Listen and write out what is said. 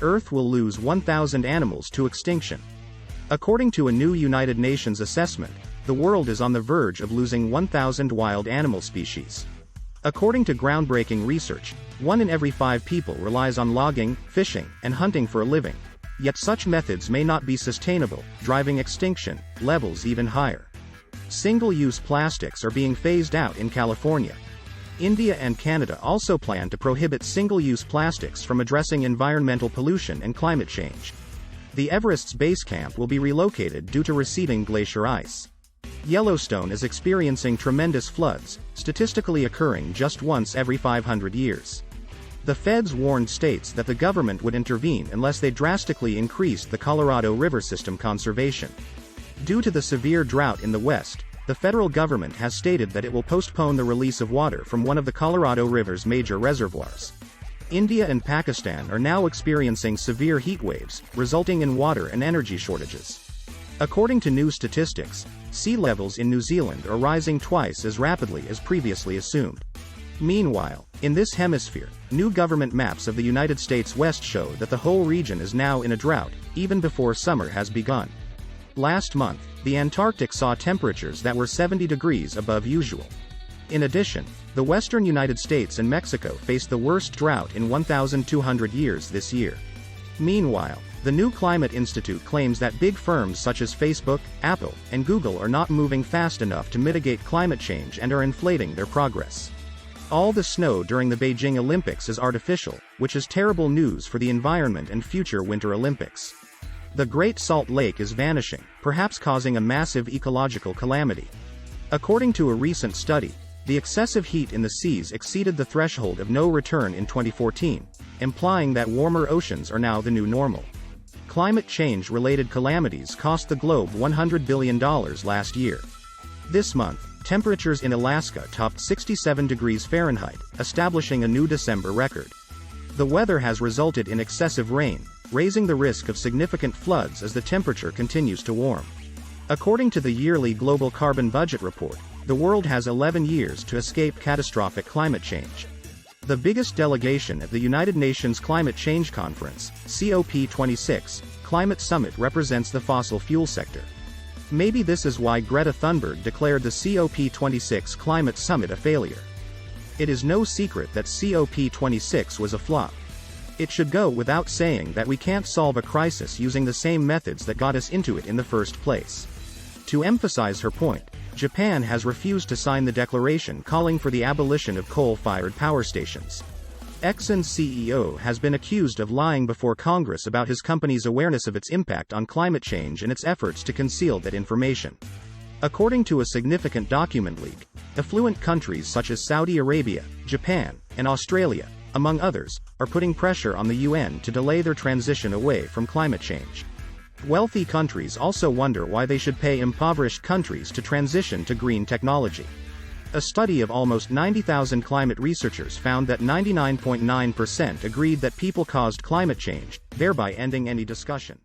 Earth will lose 1,000 animals to extinction. According to a new United Nations assessment, the world is on the verge of losing 1,000 wild animal species. According to groundbreaking research, 1 in every 5 people relies on logging, fishing, and hunting for a living. Yet such methods may not be sustainable, driving extinction levels even higher. Single-use plastics are being phased out in California. India and Canada also plan to prohibit single-use plastics from addressing environmental pollution and climate change. The Everest's base camp will be relocated due to receding glacier ice. Yellowstone is experiencing tremendous floods, statistically occurring just once every 500 years. The feds warned states that the government would intervene unless they drastically increased the Colorado River system conservation. Due to the severe drought in the West, the federal government has stated that it will postpone the release of water from one of the Colorado River's major reservoirs. India and Pakistan are now experiencing severe heat waves, resulting in water and energy shortages. According to new statistics, sea levels in New Zealand are rising twice as rapidly as previously assumed. Meanwhile, in this hemisphere, new government maps of the United States West show that the whole region is now in a drought, even before summer has begun. Last month, the Antarctic saw temperatures that were 70 degrees above usual. In addition, the western United States and Mexico faced the worst drought in 1,200 years this year. Meanwhile, the New Climate Institute claims that big firms such as Facebook, Apple, and Google are not moving fast enough to mitigate climate change and are inflating their progress. All the snow during the Beijing Olympics is artificial, which is terrible news for the environment and future Winter Olympics. The Great Salt Lake is vanishing, perhaps causing a massive ecological calamity. According to a recent study, the excessive heat in the seas exceeded the threshold of no return in 2014, implying that warmer oceans are now the new normal. Climate change-related calamities cost the globe $100 billion last year. This month, temperatures in Alaska topped 67 degrees Fahrenheit, establishing a new December record. The weather has resulted in excessive rain, raising the risk of significant floods as the temperature continues to warm. According to the yearly Global Carbon Budget Report, the world has 11 years to escape catastrophic climate change. The biggest delegation at the United Nations Climate Change Conference, COP26, Climate Summit represents the fossil fuel sector. Maybe this is why Greta Thunberg declared the COP26 Climate Summit a failure. It is no secret that COP26 was a flop. It should go without saying that we can't solve a crisis using the same methods that got us into it in the first place. To emphasize her point, Japan has refused to sign the declaration calling for the abolition of coal-fired power stations. Exxon's CEO has been accused of lying before Congress about his company's awareness of its impact on climate change and its efforts to conceal that information. According to a significant document leak, affluent countries such as Saudi Arabia, Japan, and Australia, among others, are putting pressure on the UN to delay their transition away from climate change. Wealthy countries also wonder why they should pay impoverished countries to transition to green technology. A study of almost 90,000 climate researchers found that 99.9% agreed that people caused climate change, thereby ending any discussion.